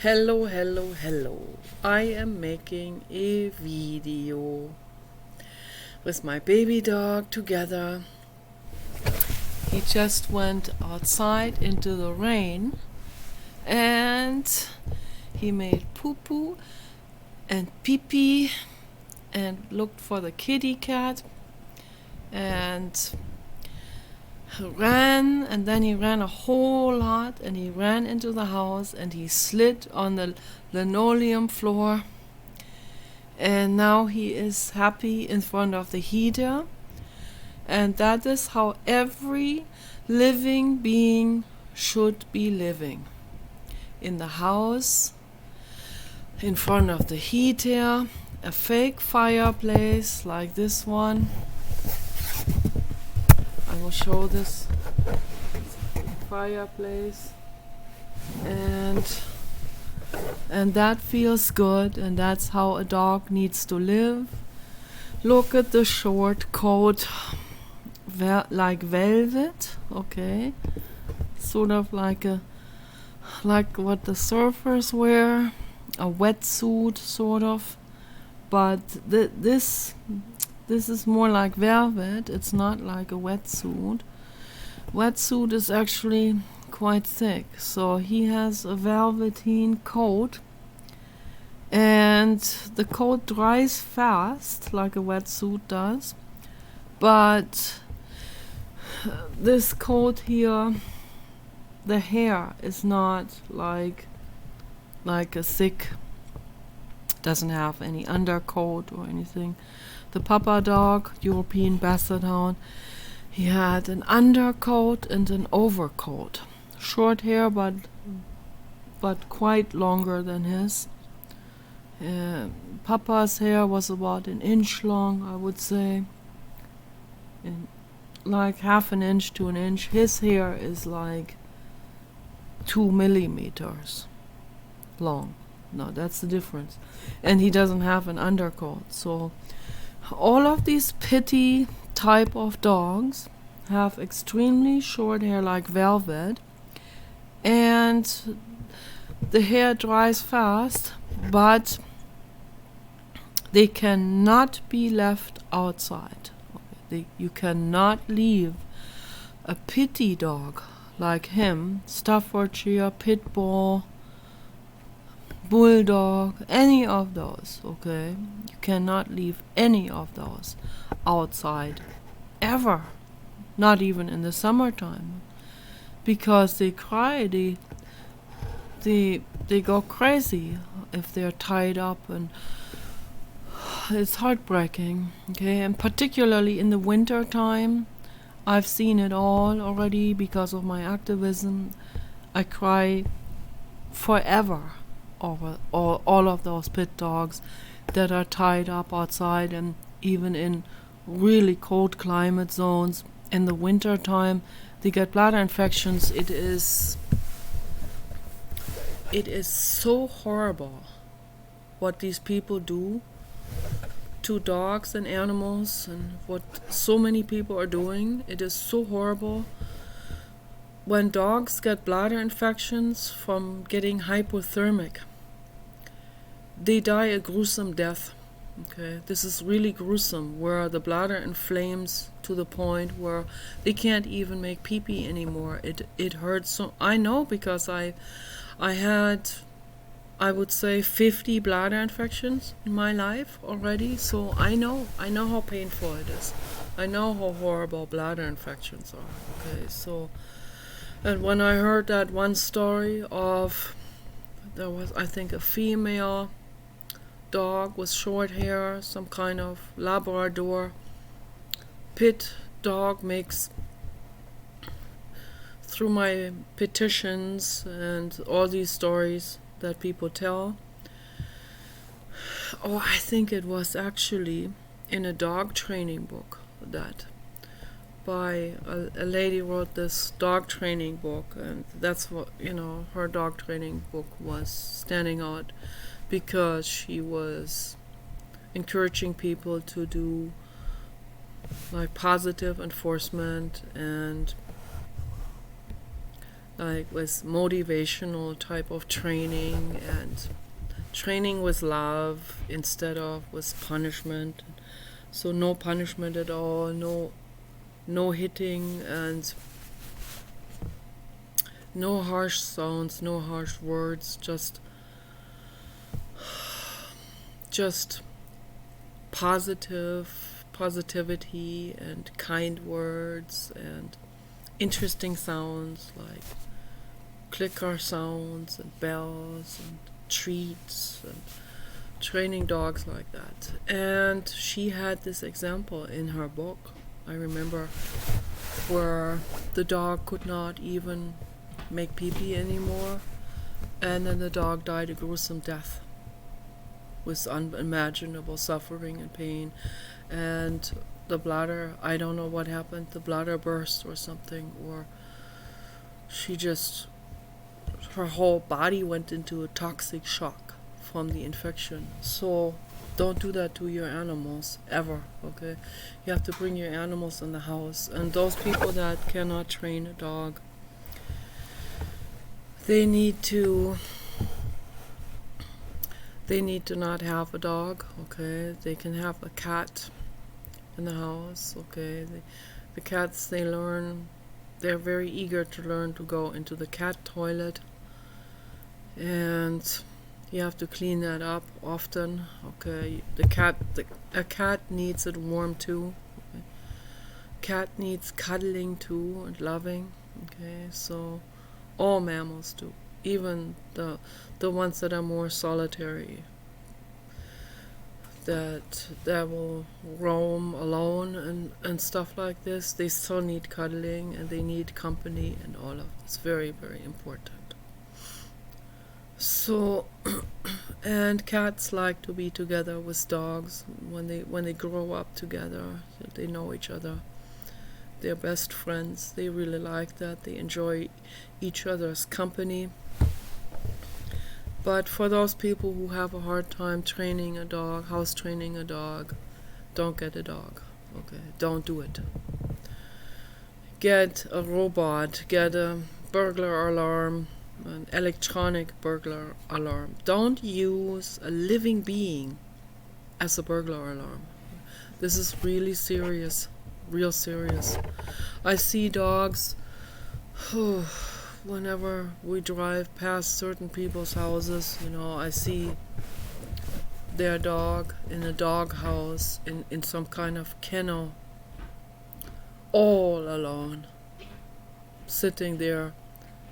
Hello. I am making a video with my baby dog together. He just went outside into the rain and he made poo-poo and pee-pee and looked for the kitty cat and ran, and then he ran a whole lot, and he ran into the house and he slid on the linoleum floor, and now he is happy in front of the heater. And that is how every living being should be living: in the house, in front of the heater, a fake fireplace like this one. I will show this fireplace, and that feels good, and that's how a dog needs to live. Look at the short coat, like velvet, okay, sort of like what the surfers wear, a wetsuit sort of, but this is more like velvet. It's not like a wetsuit. Wetsuit is actually quite thick. So he has a velveteen coat, and the coat dries fast like a wetsuit does. But this coat here, the hair is not like a thick, doesn't have any undercoat or anything. The Papa dog, European Basset Hound, he had an undercoat and an overcoat. Short hair, but quite longer than his. Papa's hair was about an inch long, I would say. Like half an inch to an inch. His hair is like 2 millimeters long. No, that's the difference. And he doesn't have an undercoat, so all of these pitty type of dogs have extremely short hair like velvet, and the hair dries fast, but they cannot be left outside. You cannot leave a pitty dog like him, Staffordshire, Pit Bull, Bulldog, any of those, okay? You cannot leave any of those outside, ever. Not even in the summertime, because they cry, they go crazy if they're tied up, and it's heartbreaking, okay? And particularly in the winter time, I've seen it all already because of my activism. I cry forever over all of those pit dogs that are tied up outside, and even in really cold climate zones. In the winter time, they get bladder infections. It is so horrible what these people do to dogs and animals, and what so many people are doing. It is so horrible. When dogs get bladder infections from getting hypothermic, they die a gruesome death. Okay, this is really gruesome, where the bladder inflames to the point where they can't even make pee-pee anymore. It hurts so. I know, because I had, I would say, 50 bladder infections in my life already, so I know how painful it is. I know how horrible bladder infections are. Okay, so, and when I heard that one story of, there was, I think, a female dog with short hair, some kind of Labrador pit dog mix, through my petitions and all these stories that people tell. Oh, I think it was actually in a dog training book, that by a lady wrote this dog training book, and that's what, her dog training book was standing out, because she was encouraging people to do like positive enforcement, and like with motivational type of training, and training with love instead of with punishment. So no punishment at all, no hitting, and no harsh sounds, no harsh words, just positivity and kind words and interesting sounds like clicker sounds and bells and treats, and training dogs like that. And she had this example in her book, I remember, where the dog could not even make pee-pee anymore, and then the dog died a gruesome death with unimaginable suffering and pain, and the bladder, I don't know what happened, the bladder burst or something, or her whole body went into a toxic shock from the infection. So don't do that to your animals, ever, okay? You have to bring your animals in the house. And those people that cannot train a dog, they need to not have a dog, okay? They can have a cat in the house, okay? The cats, they're very eager to learn to go into the cat toilet, and you have to clean that up often, okay? A cat needs it warm too, okay? Cat needs cuddling too and loving, okay? So all mammals do, even the ones that are more solitary, that will roam alone and stuff like this, they still need cuddling and they need company, and all of it's very, very important. So and cats like to be together with dogs when they grow up together. They know each other, they're best friends, they really like that, they enjoy each other's company. But for those people who have a hard time training a dog, house training a dog, don't get a dog, okay? Don't do it. Get a robot, get a burglar alarm, an electronic burglar alarm. Don't use a living being as a burglar alarm. This is really serious, real serious. I see dogs, whenever we drive past certain people's houses, I see their dog in a dog house, in some kind of kennel, all alone, sitting there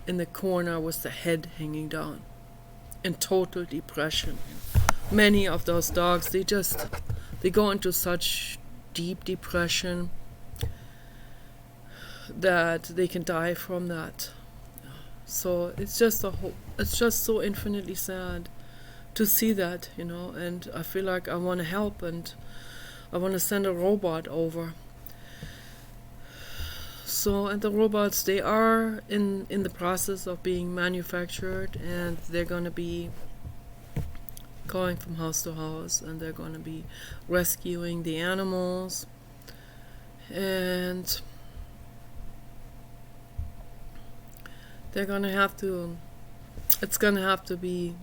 in the corner with the head hanging down, in total depression. Many of those dogs, they go into such deep depression that they can die from that. So it's just so infinitely sad to see that, and I feel like I want to help, and I want to send a robot over. So, and the robots, they are in the process of being manufactured, and they're going to be going from house to house, and they're going to be rescuing the animals, and they're going to have to, it's going to have to be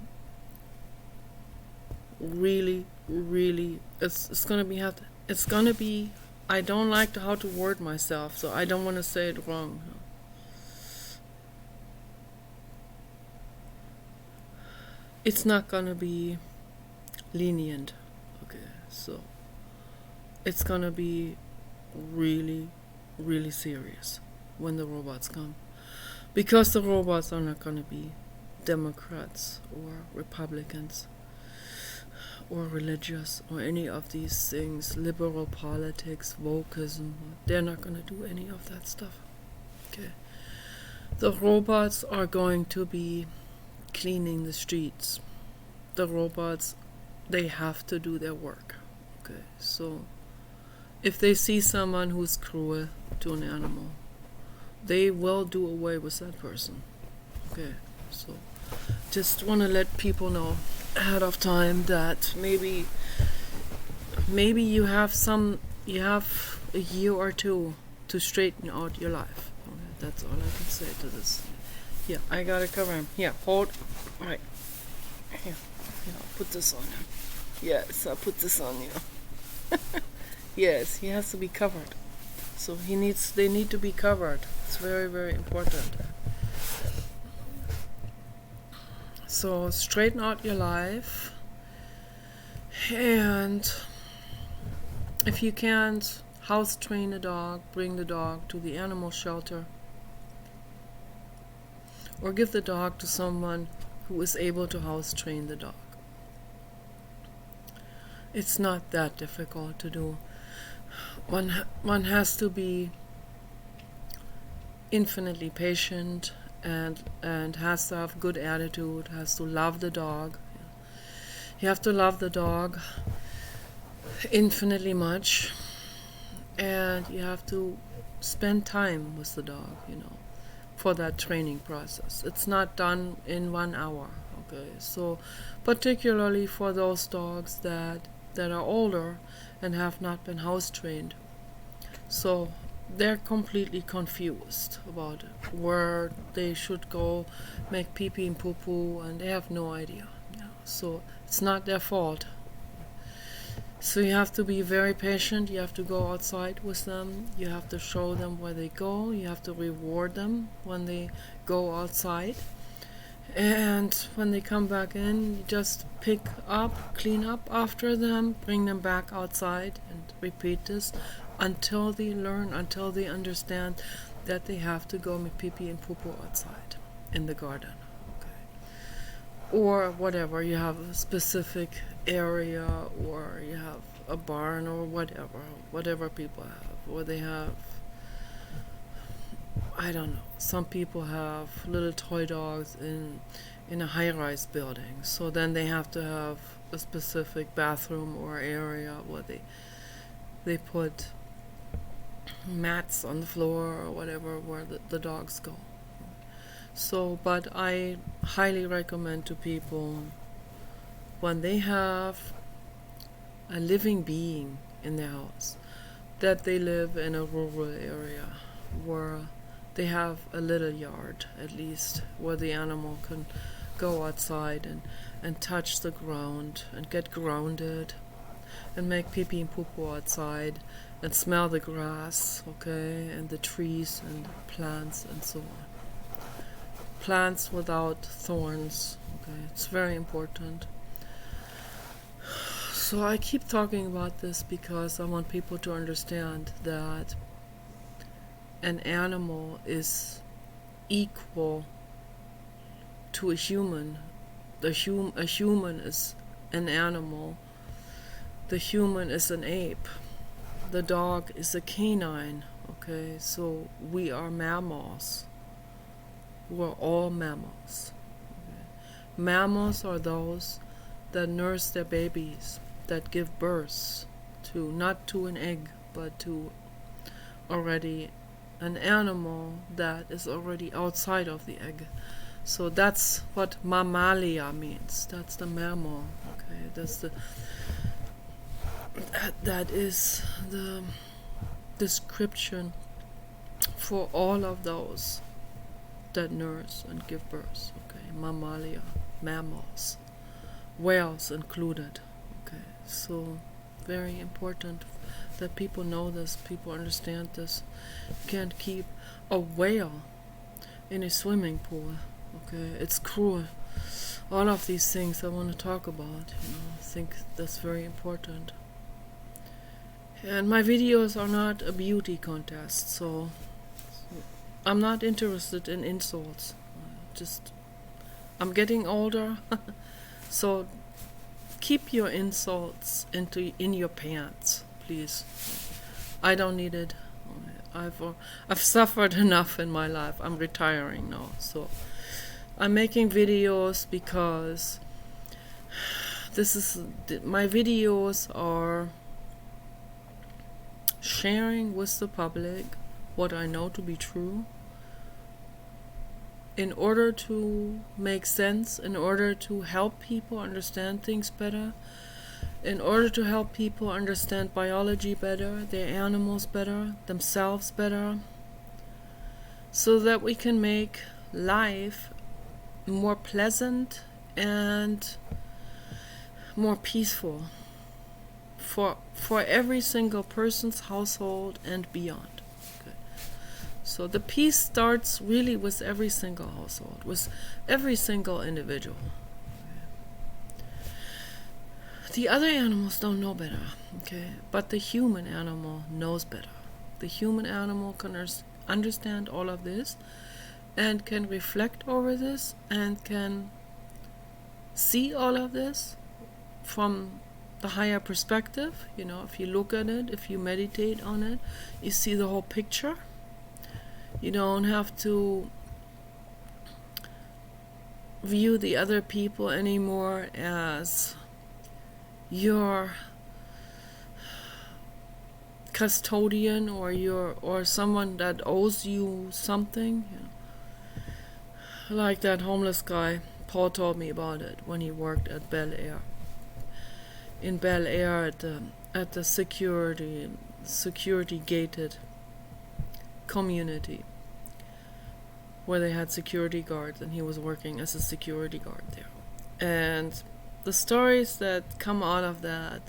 really, really, it's going to be, I don't like how to word myself, so I don't want to say it wrong. It's not going to be lenient, okay? So it's going to be really, really serious when the robots come. Because the robots are not going to be Democrats or Republicans or religious or any of these things, liberal politics, wokeism. They're not going to do any of that stuff. Okay. The robots are going to be cleaning the streets. The robots, they have to do their work. Okay. So if they see someone who's cruel to an animal, they will do away with that person. Okay, so just want to let people know ahead of time that maybe you have a year or two to straighten out your life. Okay, that's all I can say to this. Here, I gotta cover him. Here, hold. Right. Here, I'll put this on him. Yes, I'll put this on you. Yes, he has to be covered. So they need to be covered. It's very, very important. So straighten out your life. And if you can't house train a dog, bring the dog to the animal shelter. Or give the dog to someone who is able to house train the dog. It's not that difficult to do. One has to be infinitely patient and has to have good attitude, has to love the dog. You have to love the dog infinitely much, and you have to spend time with the dog, for that training process. It's not done in 1 hour, okay? So particularly for those dogs that are older and have not been house trained. So they're completely confused about where they should go make pee-pee and poo-poo, and they have no idea. So it's not their fault. So you have to be very patient. You have to go outside with them. You have to show them where they go. You have to reward them when they go outside. And when they come back in, you just pick up, clean up after them, bring them back outside, and repeat this until they learn, until they understand that they have to go make pee-pee and poo-poo outside in the garden. Or whatever, you have a specific area, or you have a barn, or whatever people have, or they have, I don't know, some people have little toy dogs in a high-rise building, so then they have to have a specific bathroom or area where they put mats on the floor or whatever where the dogs go. So, but I highly recommend to people, when they have a living being in their house, that they live in a rural area where they have a little yard, at least, where the animal can go outside and touch the ground and get grounded and make pee-pee and poo-poo outside and smell the grass, okay, and the trees and the plants and so on. Plants without thorns, okay, it's very important. So I keep talking about this because I want people to understand that an animal is equal to a human. A human is an animal. The human is an ape. The dog is a canine, okay, so we are mammals. We're all mammals. Okay. Mammals are those that nurse their babies, that give birth to, not to an egg, but to already an animal that is already outside of the egg. So that's what mammalia means. That's the mammal. Okay, that is the description for all of those that nurse and give birth. Okay, mammalia, mammals, whales included. Okay, so very important that people know this, people understand this. You can't keep a whale in a swimming pool. Okay, it's cruel. All of these things I want to talk about. I think that's very important. And my videos are not a beauty contest, so I'm not interested in insults. I'm getting older, so keep your insults in your pants, please. I don't need it. I've suffered enough in my life. I'm retiring now, so I'm making videos because my videos are sharing with the public what I know to be true, in order to make sense, in order to help people understand things better, in order to help people understand biology better, their animals better, themselves better, so that we can make life more pleasant and more peaceful for every single person's household and beyond. Okay. So the peace starts really with every single household, with every single individual. The other animals don't know better, okay, but the human animal knows better. The human animal can understand all of this and can reflect over this and can see all of this from the higher perspective. You know, if you look at it, if you meditate on it, you see the whole picture. You don't have to view the other people anymore as your custodian or someone that owes you something. You know. Like that homeless guy, Paul told me about it when he worked at Bel Air. In Bel Air at the security gated community where they had security guards, and he was working as a security guard there. And the stories that come out of that,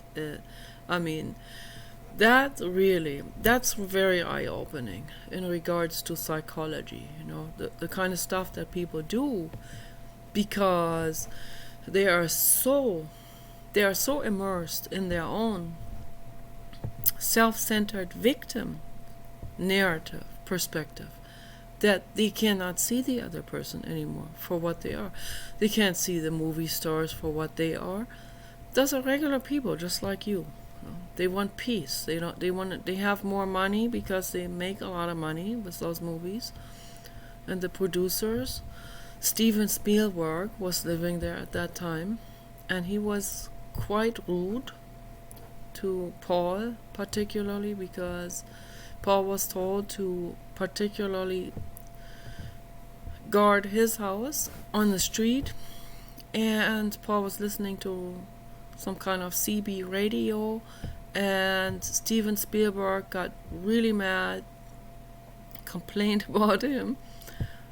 that's very eye-opening in regards to psychology, you know, the kind of stuff that people do, because they are so immersed in their own self-centered victim narrative perspective that they cannot see the other person anymore for what they are. They can't see the movie stars for what they are. Those are regular people just like you. They want peace. They have more money because they make a lot of money with those movies. And the producers, Steven Spielberg was living there at that time, and he was quite rude to Paul, particularly because Paul was told to particularly guard his house on the street, and Paul was listening to some kind of CB radio, and Steven Spielberg got really mad, complained about him,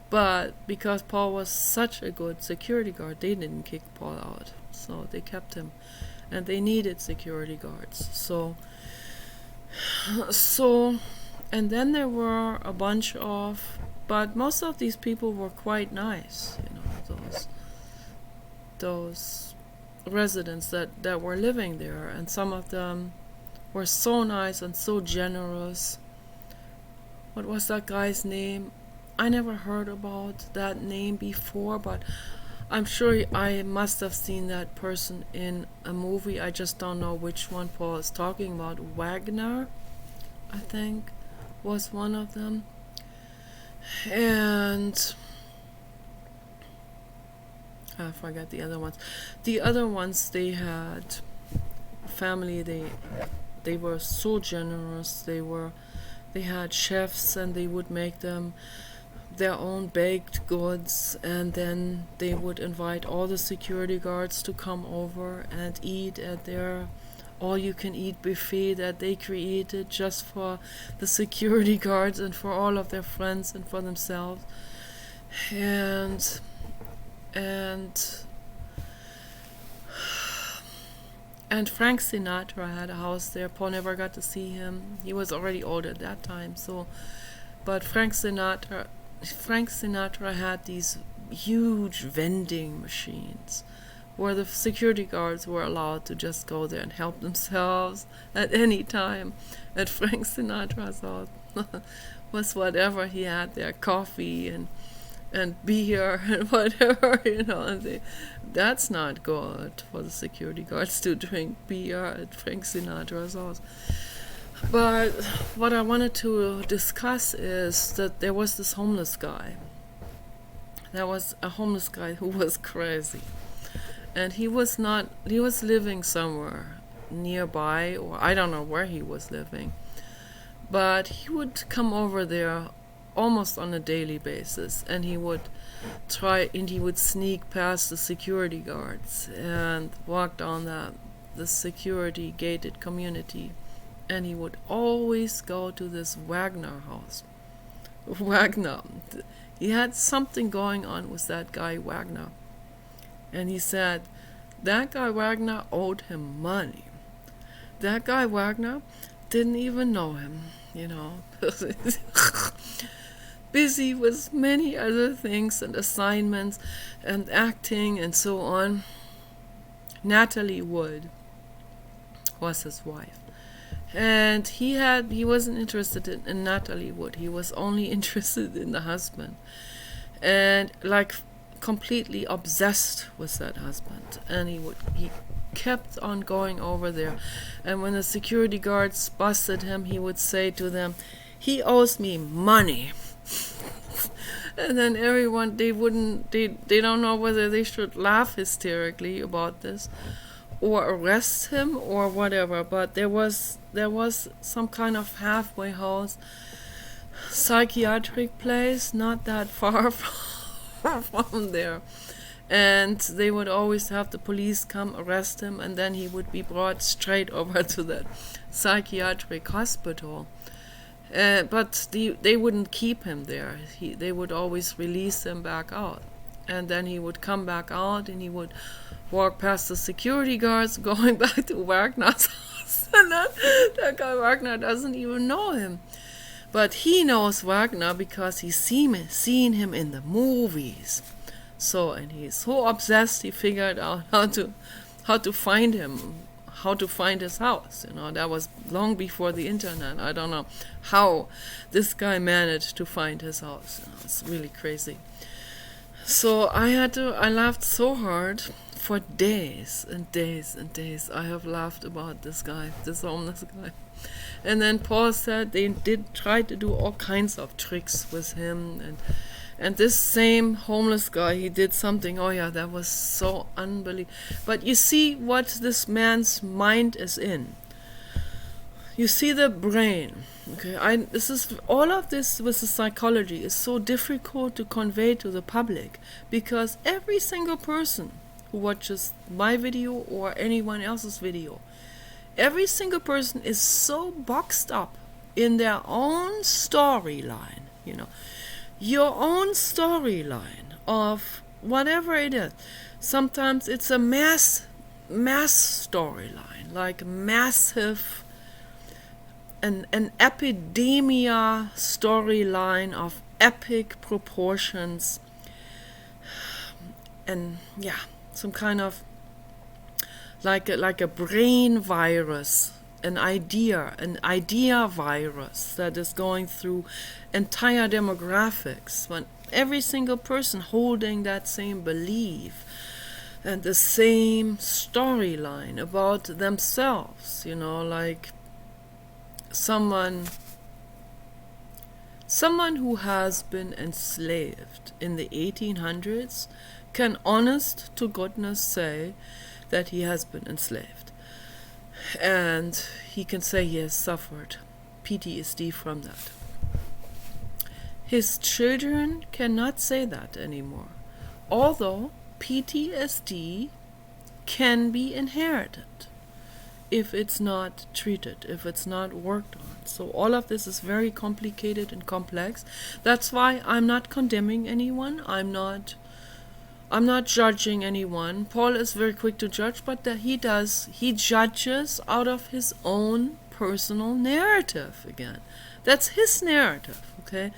but because Paul was such a good security guard, they didn't kick Paul out, so they kept him, and they needed security guards. So and then there were a bunch of, but most of these people were quite nice, you know, those residents that were living there, and some of them were so nice and so generous. What was that guy's name? I never heard about that name before, but I'm sure I must have seen that person in a movie. I just don't know which one Paul is talking about. Wagner, I think, was one of them. And I forget the other ones. The other ones, they had family. They were so generous. They had chefs, and they would make them their own baked goods, and then they would invite all the security guards to come over and eat at their all-you-can-eat buffet that they created just for the security guards and for all of their friends and for themselves. And Frank Sinatra had a house there. Paul never got to see him. He was already old at that time. But Frank Sinatra had these huge vending machines where the security guards were allowed to just go there and help themselves at any time. At Frank Sinatra's house was whatever he had there, coffee and beer and whatever, you know. And that's not good for the security guards to drink beer at Frank Sinatra's house. But what I wanted to discuss is that there was this homeless guy. There was a homeless guy who was crazy. And he was living somewhere nearby, or I don't know where he was living. But he would come over there almost on a daily basis, and he would sneak past the security guards and walk down the security gated community, and he would always go to this Wagner house. Wagner, He had something going on with that guy Wagner. And he said that guy Wagner owed him money. That guy Wagner didn't even know him, busy with many other things and assignments and acting and so on. Natalie Wood was his wife. And he wasn't interested in Natalie Wood. He was only interested in the husband. And completely obsessed with that husband. And he kept on going over there. And when the security guards busted him, he would say to them, "He owes me money." And then everyone, they don't know whether they should laugh hysterically about this or arrest him or whatever. But there was some kind of halfway house psychiatric place not that far from there. And they would always have the police come arrest him, and then he would be brought straight over to that psychiatric hospital. But they wouldn't keep him there. They would always release him back out. And then he would come back out and he would walk past the security guards going back to Wagner's house. And that guy Wagner doesn't even know him. But he knows Wagner because he's seen him in the movies. And he's so obsessed, he figured out how to find him, how to find his house. That was long before the internet. I don't know how this guy managed to find his house. It's really crazy. So I laughed so hard for days and days and days. I have laughed about this guy, this homeless guy. And then Paul said they did try to do all kinds of tricks with him, and this same homeless guy, he did something, that was so unbelievable. But you see what this man's mind is in. You see the brain. Okay, all of this with the psychology is so difficult to convey to the public, because every single person who watches my video or anyone else's video, every single person is so boxed up in their own storyline, your own storyline of whatever it is. Sometimes it's a mass storyline, like massive, an epidemia storyline of epic proportions, and some kind of like a brain virus, an idea virus that is going through entire demographics, when every single person holding that same belief and the same storyline about themselves, like someone who has been enslaved in the 1800s can honest to goodness say that he has been enslaved. And he can say he has suffered PTSD from that. His children cannot say that anymore, although PTSD can be inherited if it's not treated, if it's not worked on. So all of this is very complicated and complex. That's why I'm not condemning anyone. I'm not judging anyone. Paul is very quick to judge, but he judges out of his own personal narrative again. That's his narrative, okay?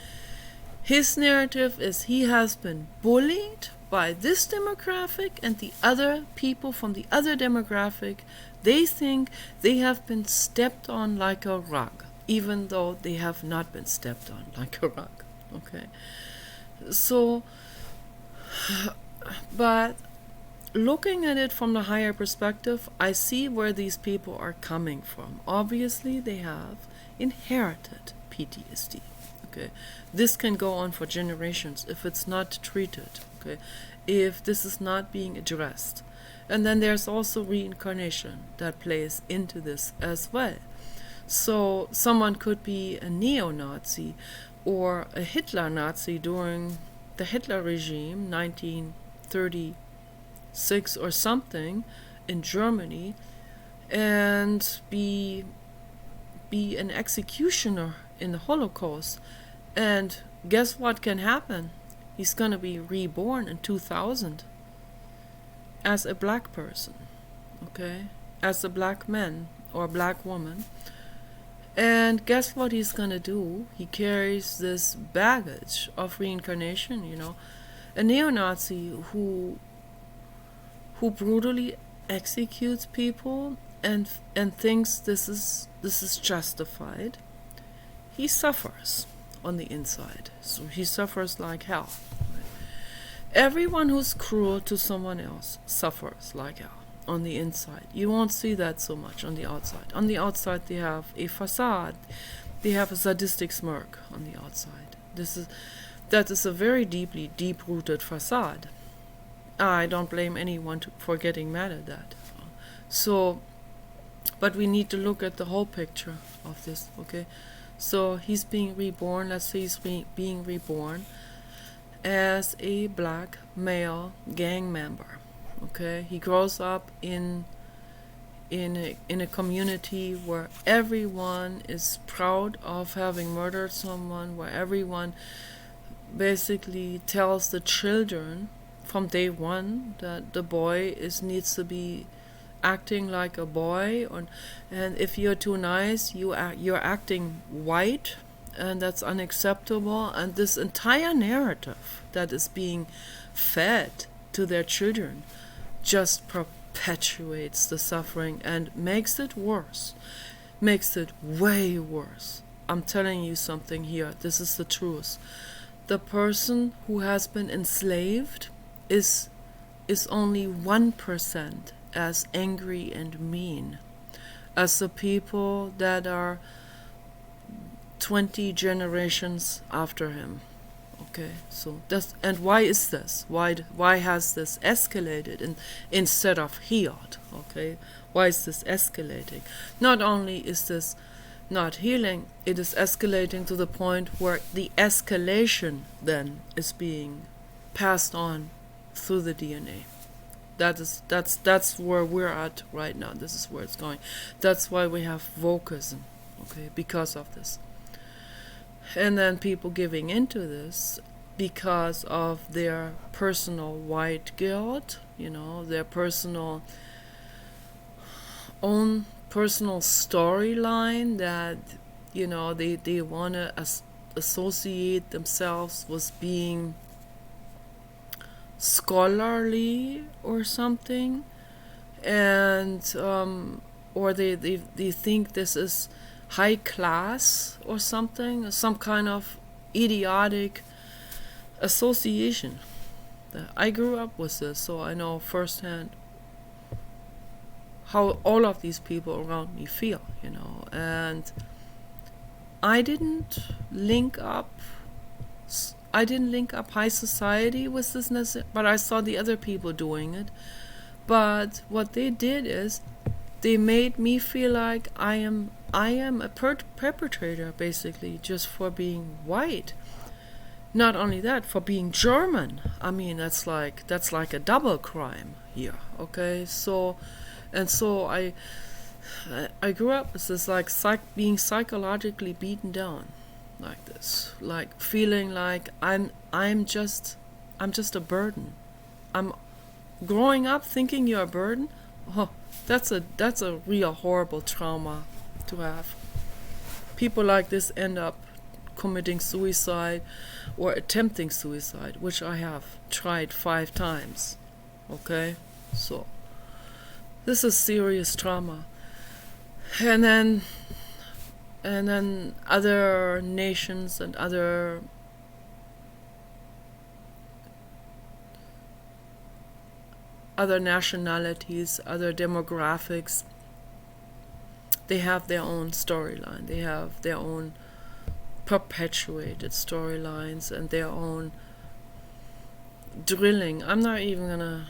His narrative is he has been bullied by this demographic, and the other people from the other demographic, they think they have been stepped on like a rug, even though they have not been stepped on like a rug, okay? So, but looking at it from the higher perspective, I see where these people are coming from. Obviously, they have inherited PTSD. Okay, this can go on for generations if it's not treated. Okay, if this is not being addressed, and then there's also reincarnation that plays into this as well. So someone could be a neo-Nazi or a Hitler Nazi during the Hitler regime, 1936 or something, in Germany, and be an executioner in the Holocaust. And guess what can happen? He's gonna be reborn in 2000 as a black person, okay? As a black man or black woman. And guess what he's gonna do? He carries this baggage of reincarnation, you know. A neo-Nazi who brutally executes people and thinks this is justified. He suffers on the inside. So he suffers like hell. Everyone who's cruel to someone else suffers like hell on the inside. You won't see that so much on the outside. On the outside they have a facade. They have a sadistic smirk on the outside. That is a very deep-rooted facade. I don't blame anyone for getting mad at that. So, but we need to look at the whole picture of this, okay? So he's being reborn, let's say he's being reborn as a black male gang member, okay? He grows up in a community where everyone is proud of having murdered someone, where everyone basically tells the children from day one that the boy needs to be acting like a boy, and if you're too nice, you're acting white, and that's unacceptable. And this entire narrative that is being fed to their children just perpetuates the suffering and makes it worse, makes it way worse. I'm telling you something here, this is the truth. The person who has been enslaved is only 1% as angry and mean as the people that are 20 generations after him. Okay, so that's, and why is this? Why has this escalated instead of healed? Okay, why is this escalating? Not only is this not healing, it is escalating to the point where the escalation then is being passed on through the DNA. That's where we're at right now. This is where it's going. That's why we have wokeism, okay, because of this. And then people giving into this because of their personal white guilt, you know, their own personal storyline that, you know, they want to associate themselves with being scholarly or something, and or they think this is high class or something, some kind of idiotic association. I grew up with this, so I know firsthand how all of these people around me feel, you know. And I didn't link up high society with this, but I saw the other people doing it. But what they did is they made me feel like I am a perpetrator, basically, just for being white. Not only that, for being German. I mean, that's like a double crime here. Okay, so I grew up with this, like, being psychologically beaten down, like this, like feeling like I'm just a burden. I'm growing up thinking you're a burden. Oh, that's a real horrible trauma to have. People like this end up committing suicide or attempting suicide, which I have tried 5 times. Okay, so this is serious trauma. And then other nations and other nationalities, other demographics, they have their own storyline. They have their own perpetuated storylines and their own drilling. I'm not even gonna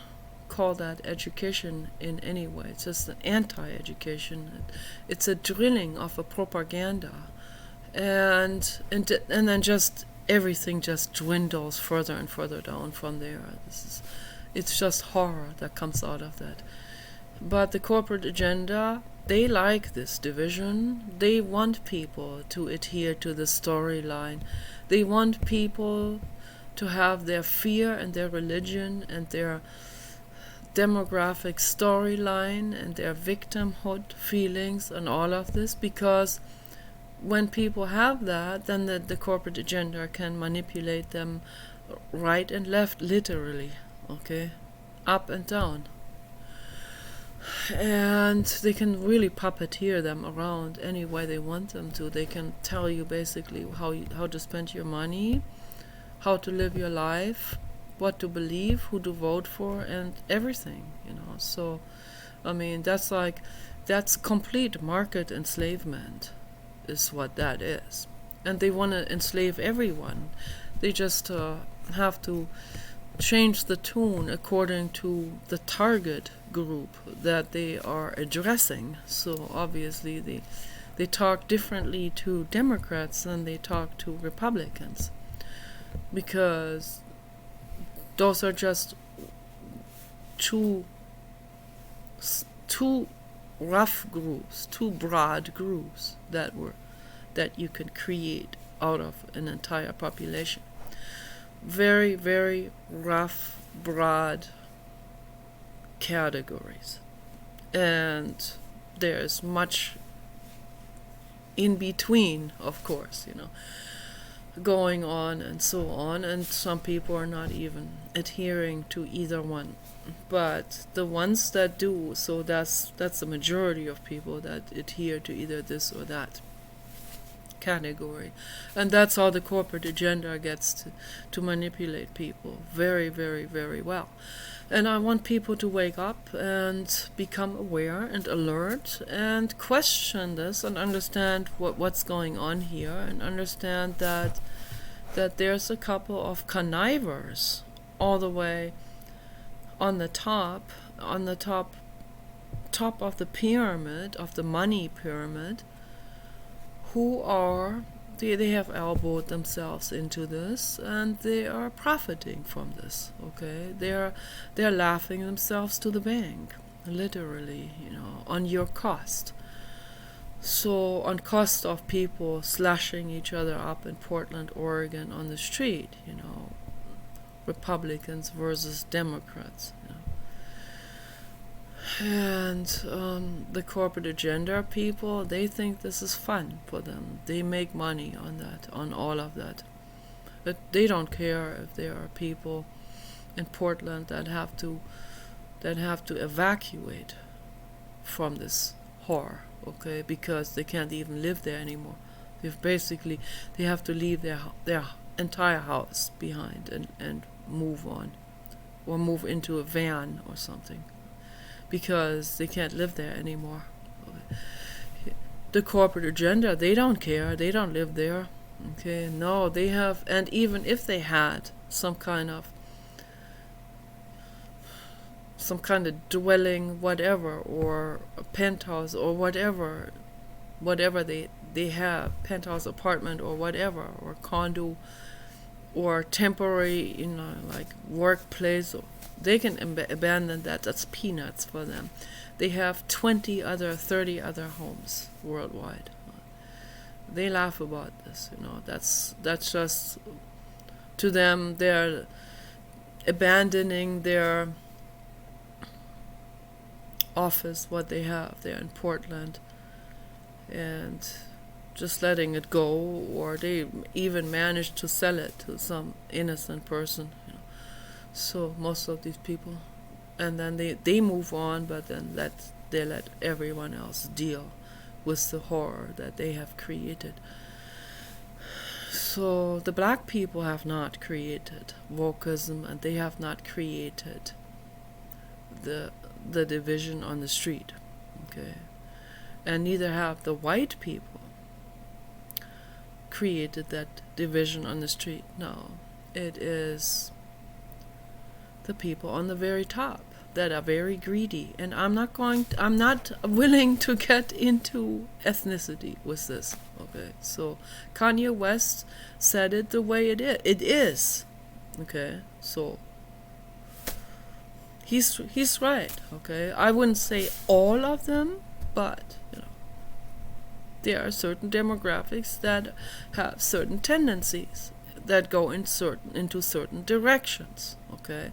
call that education in any way. It's just an anti-education. It's a drilling of a propaganda, and then just everything just dwindles further and further down from there. It's just horror that comes out of that. But the corporate agenda, they like this division. They want people to adhere to the storyline. They want people to have their fear and their religion and their demographic storyline and their victimhood feelings and all of this, because when people have that, then the corporate agenda can manipulate them right and left, literally, okay, up and down. And they can really puppeteer them around any way they want them to. They can tell you basically how to spend your money, how to live your life, what to believe, who to vote for, and everything, So, I mean, that's complete market enslavement is what that is. And they want to enslave everyone. They just have to change the tune according to the target group that they are addressing. So obviously they talk differently to Democrats than they talk to Republicans, because those are just two rough groups, two broad groups that you can create out of an entire population. Very, very rough, broad categories. And there's much in between, of course, going on and so on, and some people are not even adhering to either one. But the ones that do, so that's the majority of people that adhere to either this or that category. And that's how the corporate agenda gets to manipulate people very, very, very well. And I want people to wake up and become aware and alert and question this and understand what's going on here, and understand that there's a couple of connivers all the way on the top of the pyramid, of the money pyramid, who are they have elbowed themselves into this, and they are profiting from this. Okay, they're laughing themselves to the bank, literally, on your cost. So on cost of people slashing each other up in Portland, Oregon on the street, Republicans versus Democrats. And the corporate agenda people, they think this is fun for them. They make money on that, on all of that. But they don't care if there are people in Portland that have to evacuate from this horror, okay, because they can't even live there anymore. They have to leave their entire house behind and move on, or move into a van or something, because they can't live there anymore. The corporate agenda, they don't care. They don't live there. Okay, no, they have, and even if they had some kind of dwelling, whatever, or a penthouse, or whatever they have, penthouse apartment or whatever, or condo, or temporary, like workplace, they can abandon that. That's peanuts for them. They have 30 other homes worldwide. They laugh about this, that's just, to them, they're abandoning their office, what they have there in Portland, and just letting it go, or they even managed to sell it to some innocent person. So most of these people, and then they move on, but then they let everyone else deal with the horror that they have created. So the black people have not created wokeism, and they have not created the division on the street, okay, and neither have the white people created that division on the street. No, it is the people on the very top that are very greedy, and I'm not willing to get into ethnicity with this. Okay, so Kanye West said it the way it is. Okay, so he's right. Okay, I wouldn't say all of them, but there are certain demographics that have certain tendencies that go into certain directions. Okay,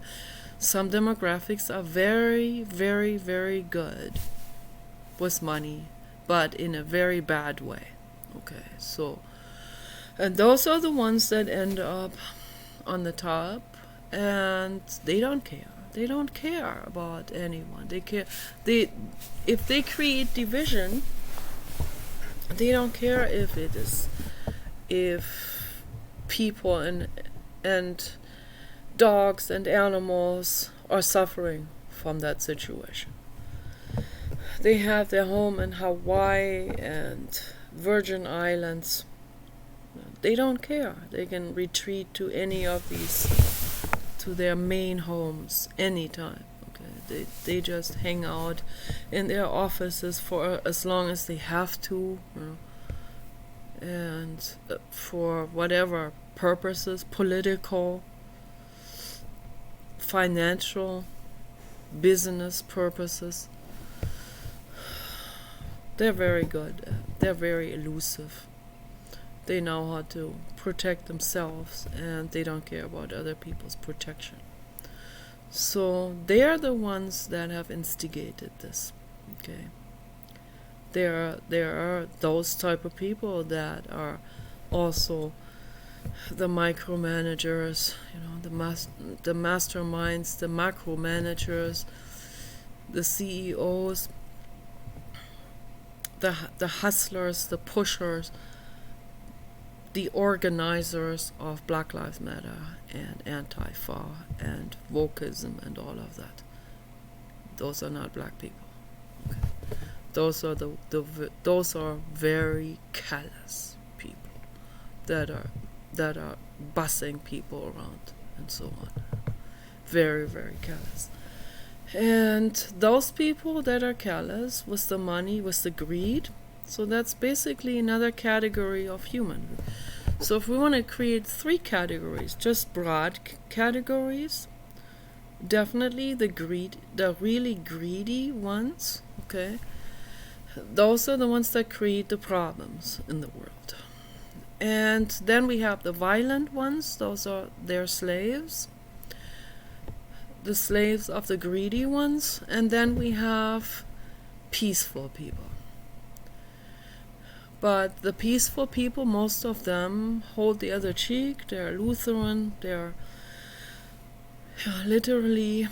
some demographics are very, very, very good with money, but in a very bad way. Okay, so, and those are the ones that end up on the top, and they don't care. They don't care about anyone. If they create division, they don't care if people and dogs and animals are suffering from that situation. They have their home in Hawaii and Virgin Islands. They don't care. They can retreat to any of these, to their main homes anytime. Okay, they just hang out in their offices for as long as they have to, and for whatever purposes, political, financial, business purposes. They're very good. They're very elusive. They know how to protect themselves, and they don't care about other people's protection. So they are the ones that have instigated this. Okay, there are those type of people that are also the micromanagers, the masterminds, the macro managers, the CEOs, the hustlers, the pushers, the organizers of Black Lives Matter and Antifa and wokeism and all of that. Those are not black people. Okay. Those are very callous people that are bussing people around and so on. Very, very callous. And those people that are callous with the money, with the greed, so that's basically another category of human. So if we want to create 3 categories, just broad categories, definitely the really greedy ones, okay? Those are the ones that create the problems in the world. And then we have the violent ones, they're slaves. The slaves of the greedy ones. And then we have peaceful people. But the peaceful people, most of them hold the other cheek. They're Lutheran, they're literally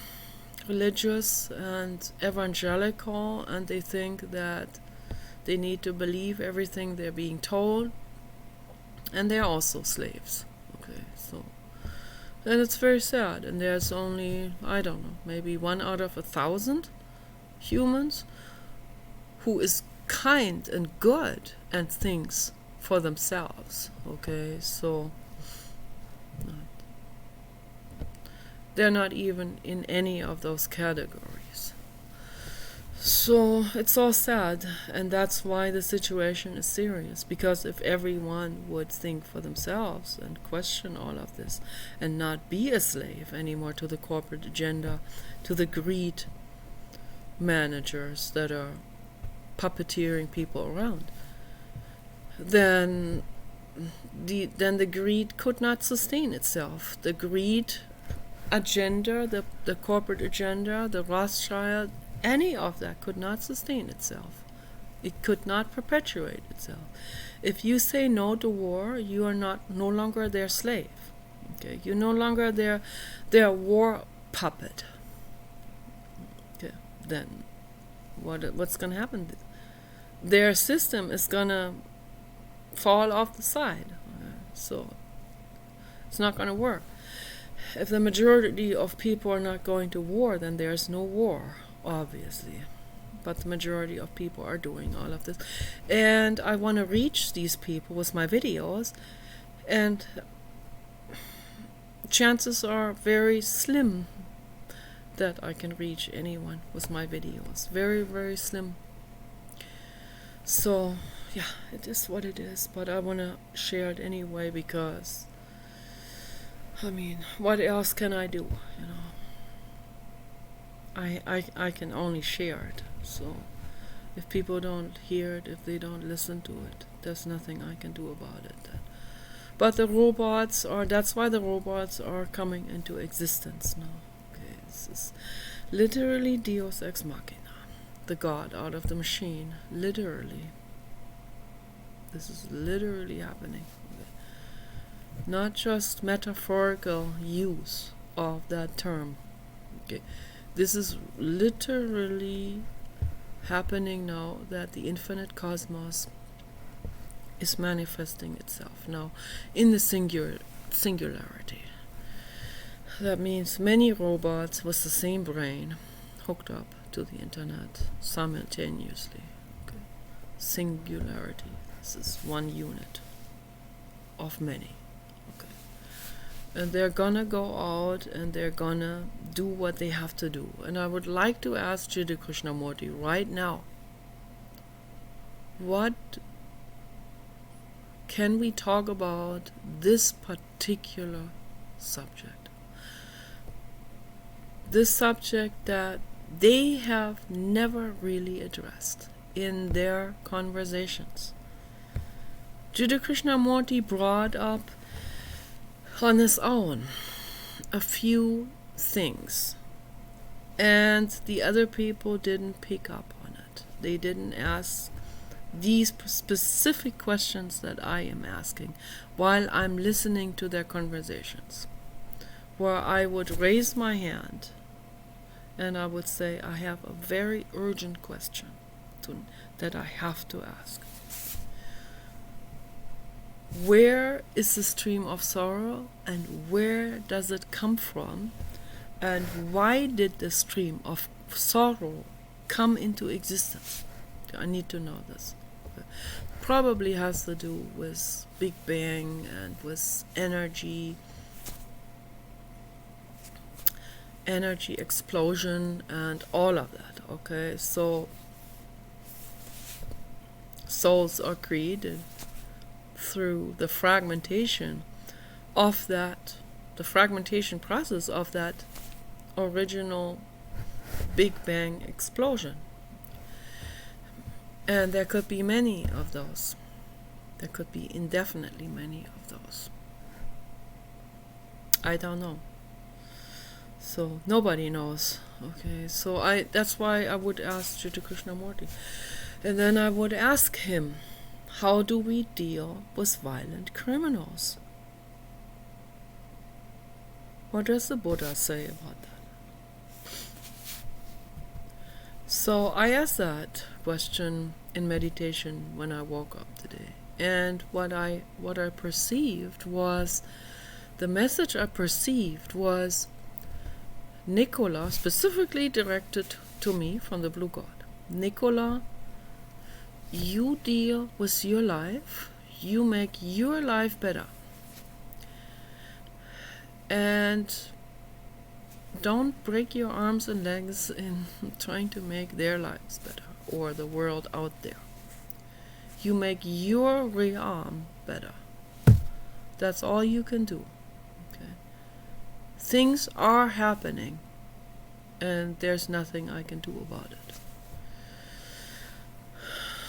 religious and evangelical, and they think that they need to believe everything they're being told. And they're also slaves. Okay, so, and it's very sad. And there's only, I don't know, maybe 1 out of 1,000 humans who is kind and good and thinks for themselves. Okay, so they're not even in any of those categories. So it's all sad, and that's why the situation is serious, because if everyone would think for themselves and question all of this and not be a slave anymore to the corporate agenda, to the greed managers that are puppeteering people around, then the greed could not sustain itself. The greed agenda, the corporate agenda, the Rothschild, any of that could not sustain itself. It could not perpetuate itself. If you say no to war, you are no longer their slave. Okay, you're no longer their war puppet. Okay, then what's going to happen? Their system is going to fall off the side. So it's not going to work. If the majority of people are not going to war, then there's no war, obviously. But the majority of people are doing all of this. And I want to reach these people with my videos, and chances are very slim that I can reach anyone with my videos. Very, very slim. So, yeah, it is what it is, but I want to share it anyway, because, I mean, what else can I do, I can only share it. So if people don't hear it, if they don't listen to it, there's nothing I can do about it. But the robots are, that's why the robots are coming into existence now. Okay, this is literally Deus ex machina, the God out of the machine, literally. This is literally happening. Okay. Not just metaphorical use of that term. Okay. This is literally happening now, that the infinite cosmos is manifesting itself now in the singularity. That means many robots with the same brain hooked up to the internet simultaneously. Okay. Singularity. This is one unit of many. Okay. And they're gonna go out and they're gonna do what they have to do. And I would like to ask Jiddu Krishnamurti right now, what can we talk about this particular subject? This subject that they have never really addressed in their conversations. Jiddu Krishnamurti brought up on his own a few things, and the other people didn't pick up on it. They didn't ask these specific questions that I am asking while I'm listening to their conversations, where I would raise my hand and I would say, I have a very urgent question that I have to ask. Where is the stream of sorrow, and where does it come from, and why did the stream of sorrow come into existence? I need to know this. Probably has to do with Big Bang and with energy explosion and all of that. Okay, so souls are created through the fragmentation of that, the fragmentation process of that original Big Bang explosion. And there could be many of those. There could be indefinitely many of those. I don't know. So nobody knows. Okay, so that's why I would ask Jiddu Krishnamurti. And then I would ask him, how do we deal with violent criminals? What does the Buddha say about that? So I asked that question in meditation when I woke up today. And what I perceived was, the message I perceived was Nicola, specifically directed to me from the Blue God. Nicola, you deal with your life, you make your life better. And don't break your arms and legs in trying to make their lives better, or the world out there. You make your realm better. That's all you can do. Okay? Things are happening, and there's nothing I can do about it.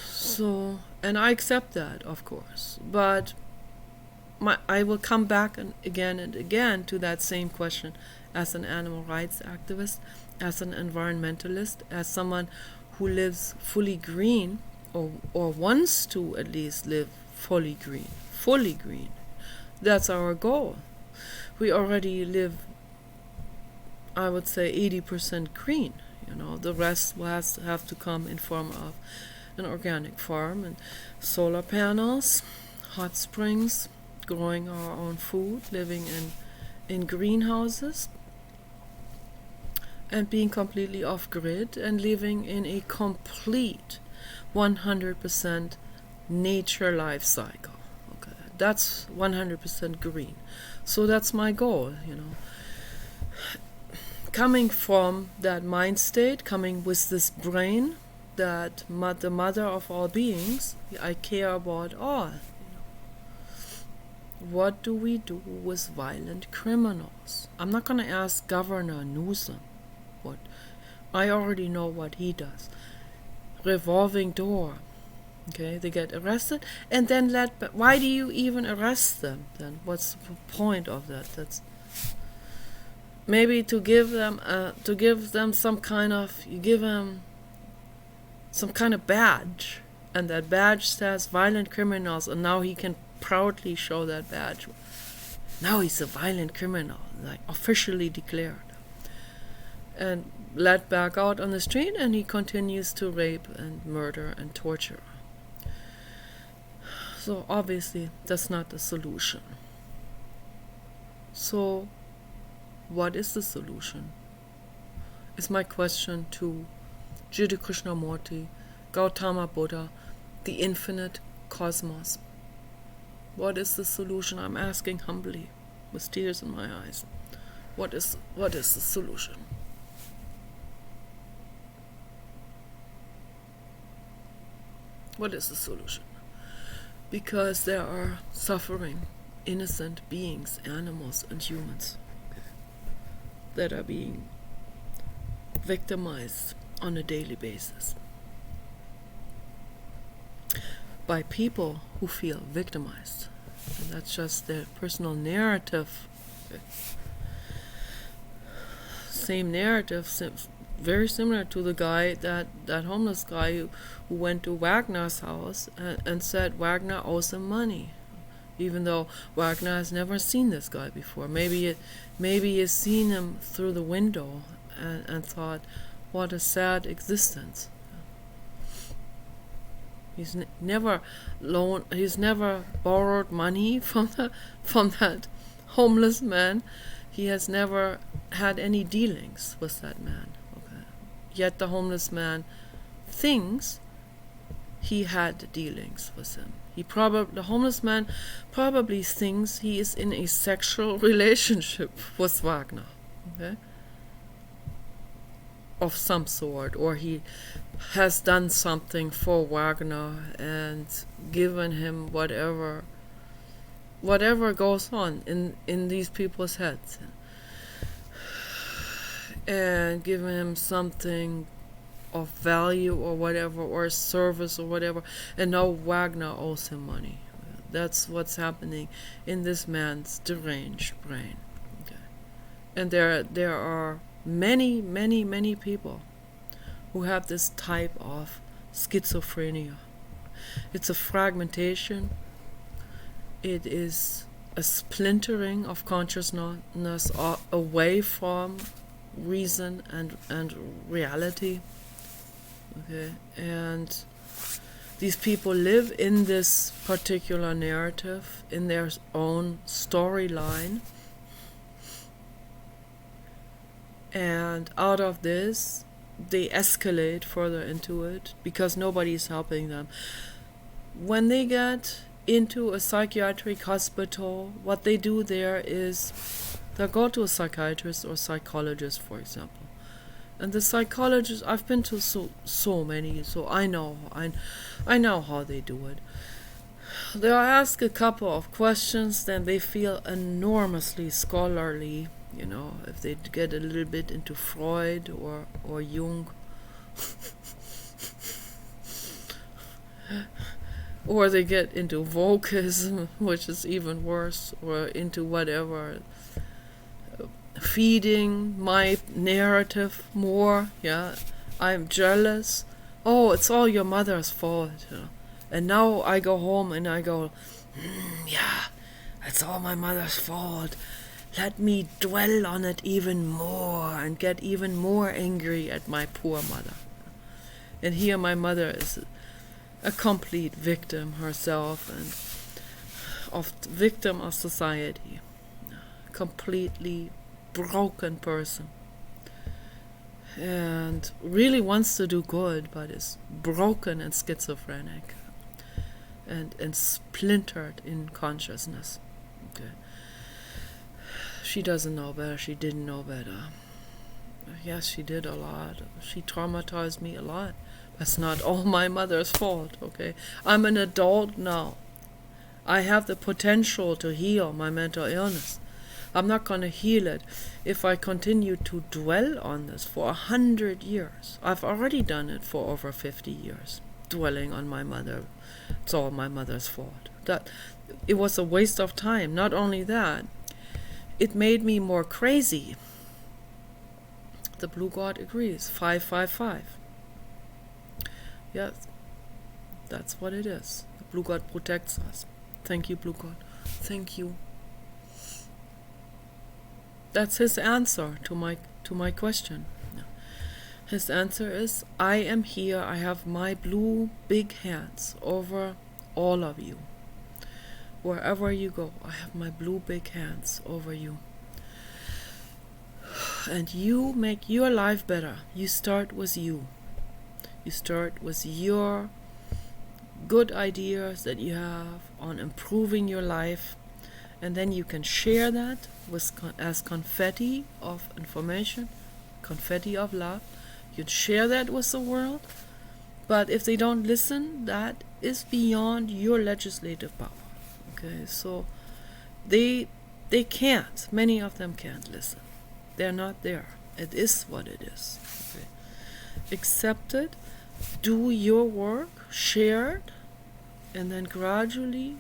So, and I accept that, of course, but I will come back and again to that same question as an animal rights activist, as an environmentalist, as someone who lives fully green, or wants to at least live fully green. That's our goal. We already live, I would say, 80% green. The rest will have to come in form of an organic farm and solar panels, hot springs, growing our own food, living in greenhouses, and being completely off-grid, and living in a complete 100% nature life cycle. Okay, that's 100% green. So that's my goal, Coming from that mind state, coming with this brain, that the mother of all beings, I care about all. What do we do with violent criminals? I'm not going to ask Governor Newsom what. I already know what he does. Revolving door. Okay, they get arrested and then why do you even arrest them then? What's the point of that? That's maybe to give them some kind of, you give them some kind of badge, and that badge says violent criminals, and now he can proudly show that badge. Now he's a violent criminal, like officially declared, and let back out on the street, and he continues to rape and murder and torture. So obviously that's not the solution. So what is the solution? Is my question to Jiddu Krishnamurti, Gautama Buddha, the infinite cosmos. What is the solution? I'm asking humbly, with tears in my eyes. What is the solution? What is the solution? Because there are suffering, innocent beings, animals and humans, that are being victimized on a daily basis by people who feel victimized. And that's just their personal narrative. Same narrative, very similar to the guy, that homeless guy who went to Wagner's house and said Wagner owes him money, even though Wagner has never seen this guy before. Maybe he's seen him through the window and thought, what a sad existence. He's never borrowed money from that homeless man. He has never had any dealings with that man. Okay. Yet the homeless man thinks he had dealings with him. The homeless man probably thinks he is in a sexual relationship with Wagner. Okay? Of some sort, or he has done something for Wagner and given him whatever goes on in these people's heads, and given him something of value or whatever, or service or whatever, and now Wagner owes him money. That's what's happening in this man's deranged brain. Okay. And there are many people who have this type of schizophrenia. It's a fragmentation. It is a splintering of consciousness away from reason and reality. Okay, and these people live in this particular narrative, in their own storyline. And out of this, they escalate further into it because nobody is helping them. When they get into a psychiatric hospital, what they do there is they go to a psychiatrist or psychologist, for example. And the psychologist, I've been to so many, so I know how they do it. They'll ask a couple of questions, then they feel enormously scholarly. You know, if they get a little bit into Freud or Jung, or they get into wokeism, which is even worse, or into whatever, feeding my narrative more. Yeah, I'm jealous. Oh, it's all your mother's fault. You know? And now I go home and I go, yeah, it's all my mother's fault. Let me dwell on it even more and get even more angry at my poor mother. And here my mother is a complete victim herself, and victim of society. Completely broken person. And really wants to do good, but is broken and schizophrenic. And splintered in consciousness. Okay. She doesn't know better. She didn't know better. Yes, she did a lot. She traumatized me a lot. That's not all my mother's fault, okay? I'm an adult now. I have the potential to heal my mental illness. I'm not going to heal it if I continue to dwell on this for 100 years. I've already done it for over 50 years. dwelling on my mother. It's all my mother's fault. That it was a waste of time. Not only that, it made me more crazy. The Blue God agrees. 555. Yes, that's what it is. The Blue God protects us. Thank you, Blue God. Thank you. That's his answer to my question. His answer is, I am here. I have my blue big hands over all of you. Wherever you go, I have my blue big hands over you. And you make your life better. You start with you. You start with your good ideas that you have on improving your life, and then you can share that with as confetti of information, confetti of love. You share that with the world, but if they don't listen, that is beyond your legislative power. Okay, so they can't. Many of them can't listen. They're not there. It is what it is. Okay. Accept it, do your work, share it, and then gradually,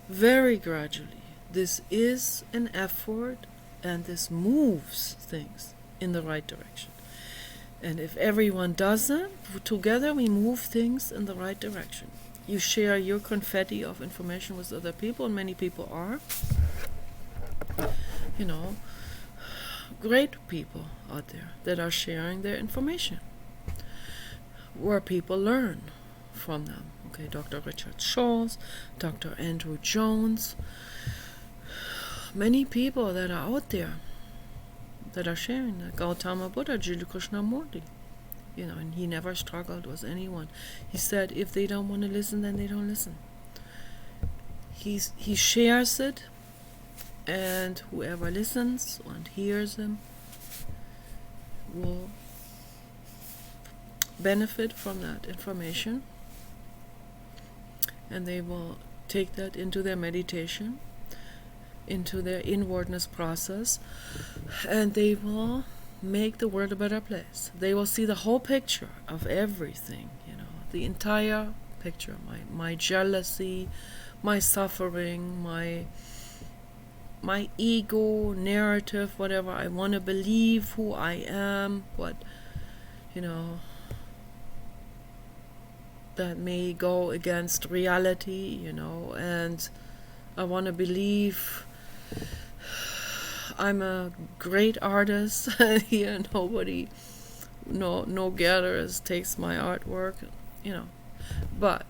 very gradually, this is an effort, and this moves things in the right direction. And if everyone does it, together we move things in the right direction. You share your confetti of information with other people, and many people are. Great people out there that are sharing their information, where people learn from them. Okay, Dr. Richard Scholz, Dr. Andrew Jones, many people that are out there that are sharing that. Gautama Buddha, Jila Krishnamurti, and he never struggled with anyone. He said, if they don't want to listen, then they don't listen. He shares it, and whoever listens and hears him will benefit from that information, and they will take that into their meditation, into their inwardness process, and they will make the world a better place. They will see the whole picture of everything, the entire picture, my jealousy, my suffering, my ego narrative, whatever I want to believe, who I am, what, that may go against reality, and I want to believe I'm a great artist. Here nobody, no gatherers takes my artwork, but,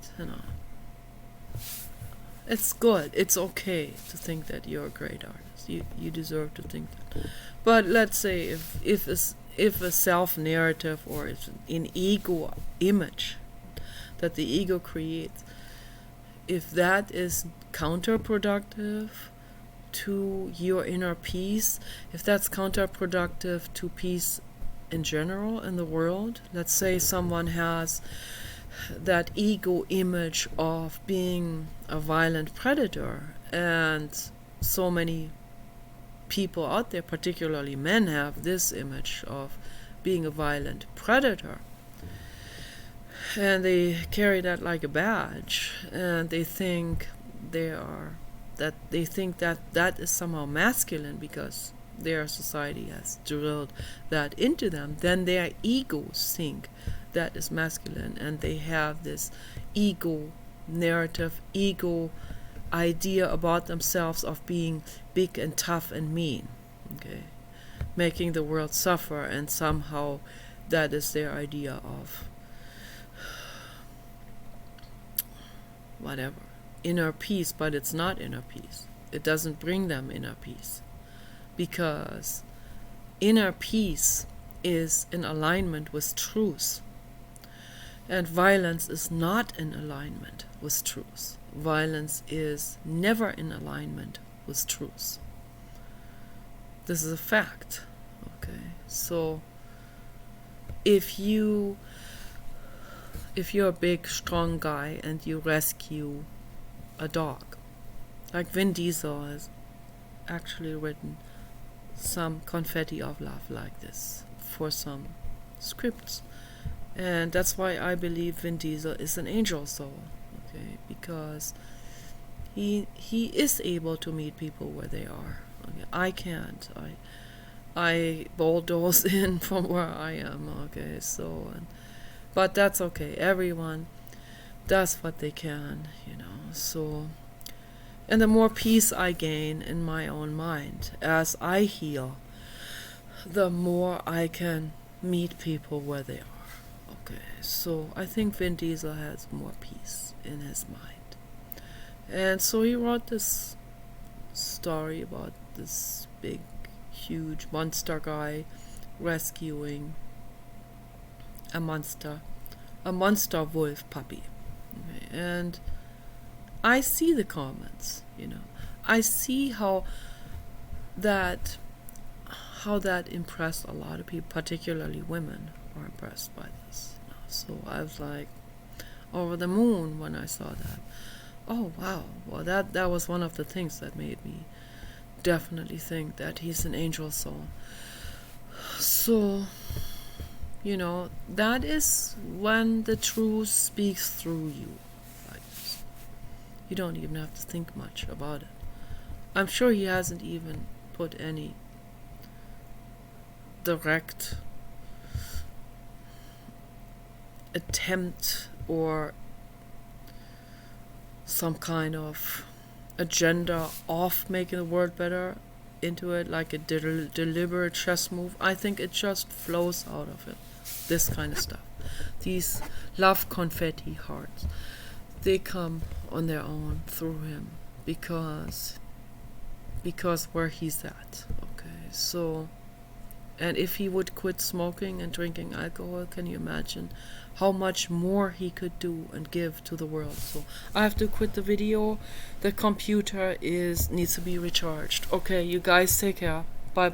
it's good. It's okay to think that you're a great artist. You deserve to think that. But let's say if a self-narrative or if an ego image that the ego creates, if that is counterproductive to your inner peace, if that's counterproductive to peace in general in the world, let's say someone has that ego image of being a violent predator, and so many people out there, particularly men, have this image of being a violent predator, and they carry that like a badge, and they think that is somehow masculine because their society has drilled that into them. Then their egos think that is masculine, and they have this ego narrative, ego idea about themselves of being big and tough and mean, okay, making the world suffer, and somehow that is their idea of whatever, inner peace. But it's not inner peace. It doesn't bring them inner peace, because inner peace is in alignment with truth. And violence is not in alignment with truth. Violence is never in alignment with truth. This is a fact. Okay, so if you're a big, strong guy and you rescue a dog, like Vin Diesel has actually written some confetti of love like this for some scripts And that's why I believe Vin Diesel is an angel soul. Okay, because he is able to meet people where they are. Okay, I can't. I bulldoze in from where I am. Okay, so but that's okay. Everyone does what they can, So, and the more peace I gain in my own mind as I heal, the more I can meet people where they are. Okay, so I think Vin Diesel has more peace in his mind. And so he wrote this story about this big, huge monster guy rescuing a monster wolf puppy. Okay, and I see the comments, I see how that impressed a lot of people, particularly women are impressed by this. So I was like over the moon when I saw that. Oh wow, well that was one of the things that made me definitely think that he's an angel soul. So, that is when the truth speaks through you. Like this. You don't even have to think much about it. I'm sure he hasn't even put any direct attempt or some kind of agenda of making the world better into it, like a deliberate chess move. I think it just flows out of it. This kind of stuff. These love confetti hearts, they come on their own through him because where he's at. Okay, so, and if he would quit smoking and drinking alcohol, can you imagine how much more he could do and give to the world? So I have to quit the video. The computer needs to be recharged. Okay, you guys take care. Bye bye.